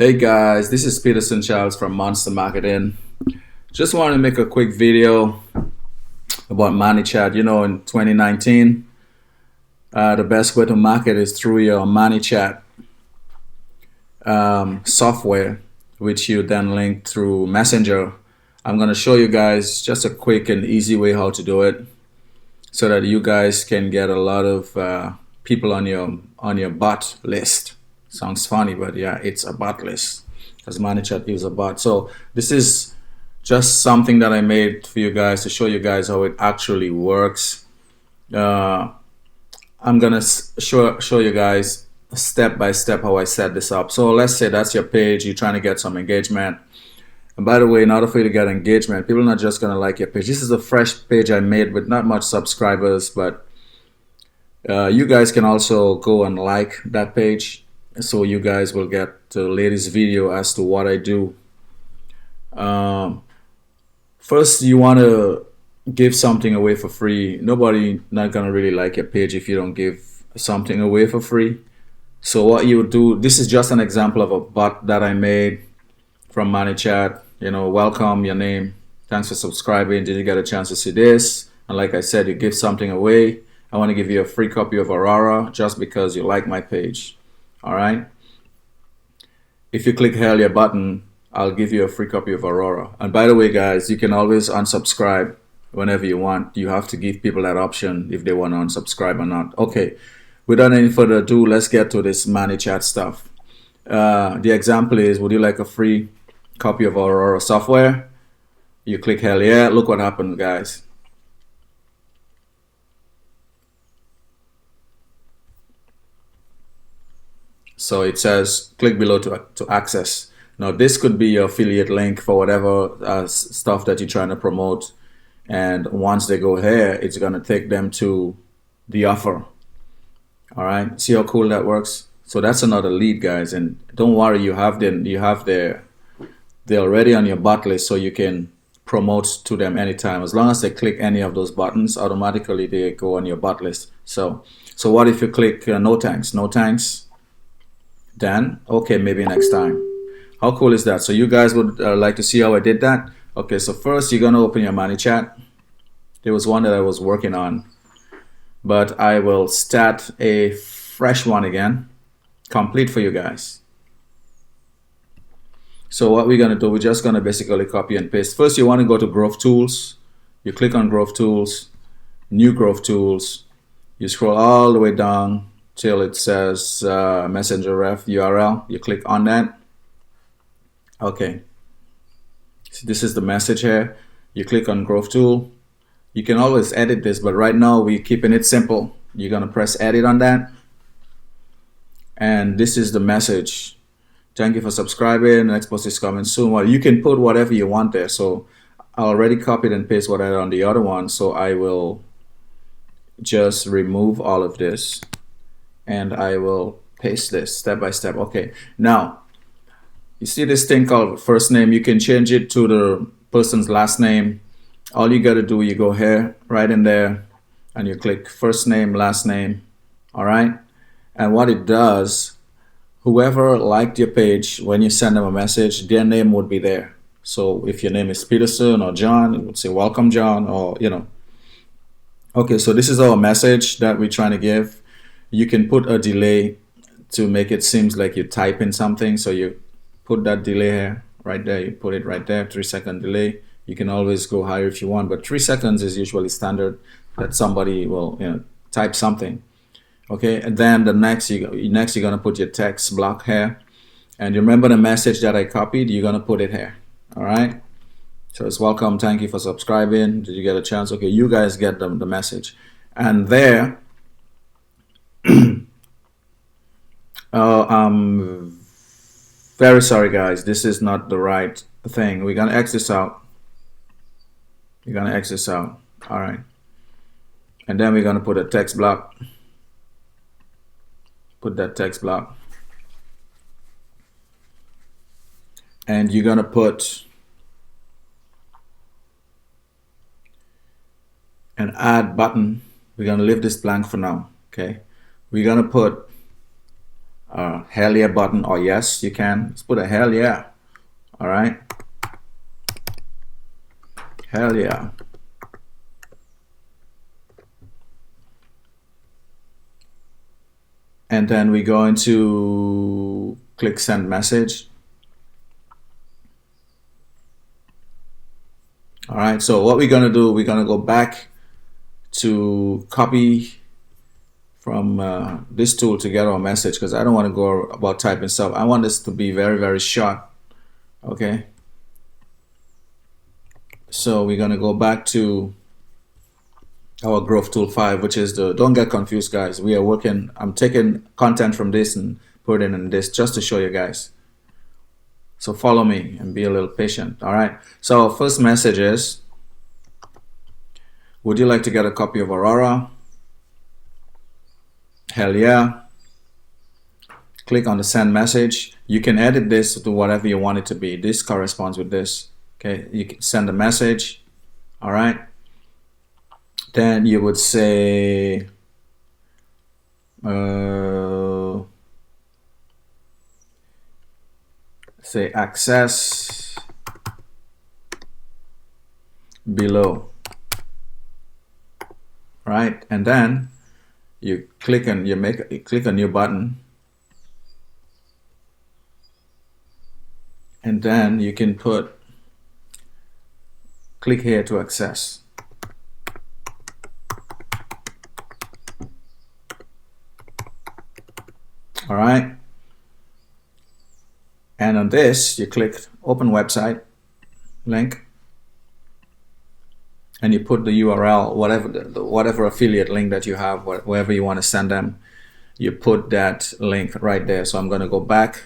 Hey guys, this is Peterson Charles from Monster Marketing. Just wanted to make a quick video about Manychat. In 2019, the best way to market is through your Manychat software, which you then link through Messenger. I'm going to show you guys just a quick and easy way how to do it, so that you guys can get a lot of people on your bot list. Sounds funny, but yeah, it's a bot list because Manychat is a bot. So this is just something that I made for you guys to show you guys how it actually works. I'm gonna show you guys step by step how I set this up. So let's say that's your page, you're trying to get some engagement. And by the way, in order for you to get engagement, people are not just gonna like your page. This is a fresh page I made with not much subscribers, but you guys can also go and like that page, so you guys will get the latest video as to what I do. First, you want to give something away for free. Nobody not gonna really like your page if you don't give something away for free. So what you would do, this is just an example of a bot that I made from Manychat. Welcome, your name, thanks for subscribing, did you get a chance to see this? And like I said, you give something away. I want to give you a free copy of Aurora just because you like my page. All right, if you click hell yeah button, I'll give you a free copy of Aurora. And by the way guys, you can always unsubscribe whenever you want. You have to give people that option if they want to unsubscribe or not. Okay, without any further ado, let's get to this Manychat stuff. The example is, would you like a free copy of Aurora software? You click hell yeah. Look what happened, guys. So it says click below to access. Now this could be your affiliate link for whatever stuff that you're trying to promote, and once they go here, it's gonna take them to the offer. All right, see how cool that works? So that's another lead, guys, and don't worry, they're already on your bot list, so you can promote to them anytime. As long as they click any of those buttons, automatically they go on your bot list. So what if you click no thanks, no thanks? Then okay, maybe next time. How cool is that? So you guys would like to see how I did that? Okay, so first you're gonna open your Manychat. There was one that I was working on, but I will start a fresh one again, complete for you guys. So what we're gonna do, we're just gonna basically copy and paste. First you want to go to Growth Tools. You click on Growth Tools, New Growth Tools. You scroll all the way down till it says Messenger Ref URL. You click on that. Okay, so this is the message here. You click on Growth Tool. You can always edit this, but right now we're keeping it simple. You're gonna press edit on that, and this is the message. Thank you for subscribing. Next post is coming soon. Well, you can put whatever you want there. So I already copied and pasted what I did on the other one, so I will just remove all of this and I will paste this step by step. Okay, now you see this thing called first name. You can change it to the person's last name. All you got to do, you go here, right in there, and you click first name, last name. All right, and what it does, whoever liked your page, when you send them a message, their name would be there. So if your name is Peterson or John, it would say welcome John, or Okay, so this is our message that we're trying to give. You can put a delay to make it seems like you're typing something. So you put that delay here, right there. You put it right there, 3-second delay. You can always go higher if you want, but 3 seconds is usually standard that somebody will type something. Okay, and then the next you're gonna put your text block here, and you remember the message that I copied, you're gonna put it here. All right, so it's welcome, thank you for subscribing, did you get a chance? Okay, you guys get the message. And there I'm very sorry guys, this is not the right thing. We're gonna X this out. You're gonna X this out. All right, and then we're gonna put a text block. Put that text block, and you're gonna put an add button. We're gonna leave this blank for now. Okay, we're gonna put hell yeah button or yes, you can. Let's put a hell yeah. All right. Hell yeah. And then we're going to click send message. All right. So what we're going to do, we're going to go back to copy from this tool to get our message, because I don't want to go about typing stuff. I want this to be very, very short. Okay. So we're going to go back to our growth tool 5, which is the, don't get confused guys, we are working, I'm taking content from this and put it in this just to show you guys. So follow me and be a little patient. All right. So our first message is, would you like to get a copy of Aurora? Hell yeah. Click on the send message. You can edit this to whatever you want it to be. This corresponds with this. Okay. You can send a message. All right. Then you would say, say access below, right? And then you click and you click a new button, and then you can put click here to access. All right. And on this, you click open website link, and you put the URL, whatever whatever affiliate link that you have, wherever you want to send them, you put that link right there. So I'm going to go back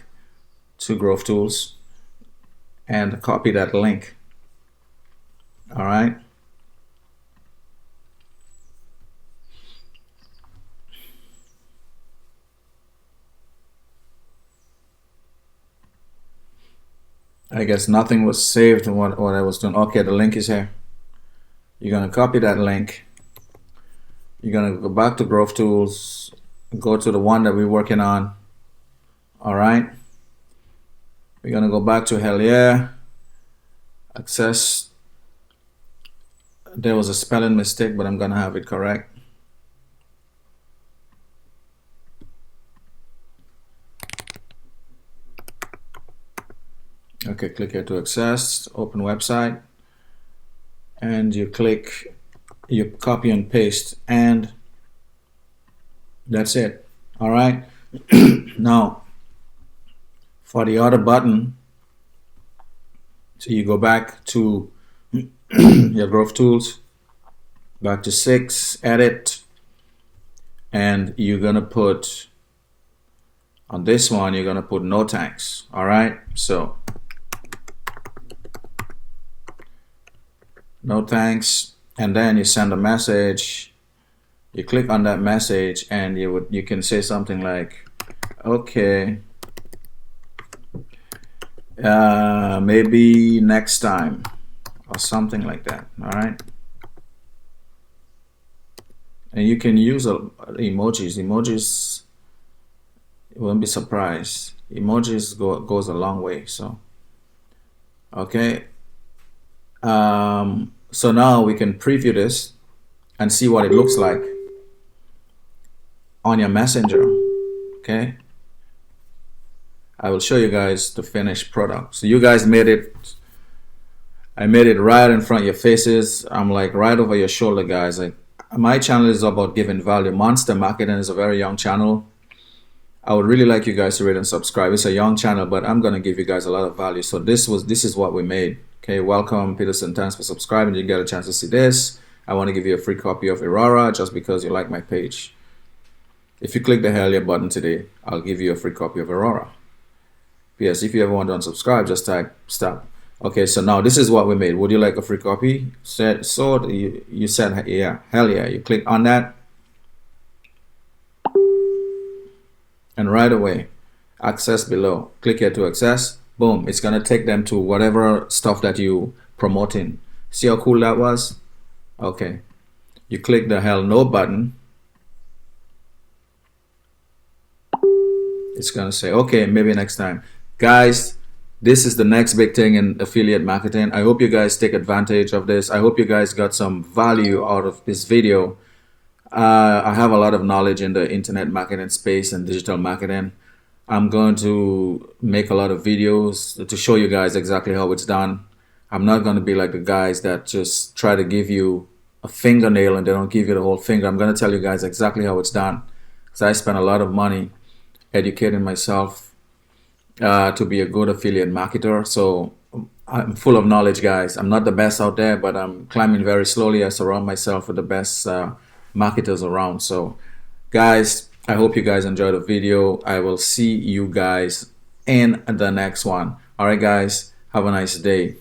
to Growth Tools and copy that link. All right. I guess nothing was saved what I was doing. Okay, the link is here. You're going to copy that link. You're going to go back to Growth Tools, go to the one that we're working on. All right. We're going to go back to hell yeah. Access. There was a spelling mistake, but I'm going to have it correct. Okay, click here to access, open website, and you click, you copy and paste, and that's it. All right. Now, for the other button, so you go back to your Growth Tools, back to 6, edit, and you're gonna put on this one, you're gonna put no thanks. All right. So no thanks, and then you send a message. You click on that message, and you can say something like, okay, maybe next time, or something like that. All right. And you can use emojis. Emojis, you won't be surprised. Emojis goes a long way. So okay. So now we can preview this and see what it looks like on your messenger. Okay. I will show you guys the finished product. So you guys made it. I made it right in front of your faces. I'm like right over your shoulder, guys. Like, my channel is about giving value. Monster Marketing is a very young channel. I would really like you guys to rate and subscribe. It's a young channel, but I'm gonna give you guys a lot of value. So this is what we made. Okay, welcome Peterson. Thanks for subscribing. You get a chance to see this. I want to give you a free copy of Aurora just because you like my page. If you click the hell yeah button today, I'll give you a free copy of Aurora. P.S. If you ever want to unsubscribe, just type stop. Okay, so now this is what we made. Would you like a free copy? So you said yeah, hell yeah. You click on that, and right away, access below. Click here to access. Boom, it's gonna take them to whatever stuff that you promoting. See how cool that was? Okay, you click the hell no button, It's gonna say, okay, maybe next time. Guys, this is the next big thing in affiliate marketing. I hope you guys take advantage of this. I hope you guys got some value out of this video. I have a lot of knowledge in the internet marketing space and digital marketing. I'm going to make a lot of videos to show you guys exactly how it's done. I'm not going to be like the guys that just try to give you a fingernail and they don't give you the whole finger. I'm going to tell you guys exactly how it's done. Because I spent a lot of money educating myself to be a good affiliate marketer. So I'm full of knowledge, guys. I'm not the best out there, but I'm climbing very slowly. I surround myself with the best marketers around. So, guys, I hope you guys enjoyed the video. I will see you guys in the next one. All right, guys, have a nice day.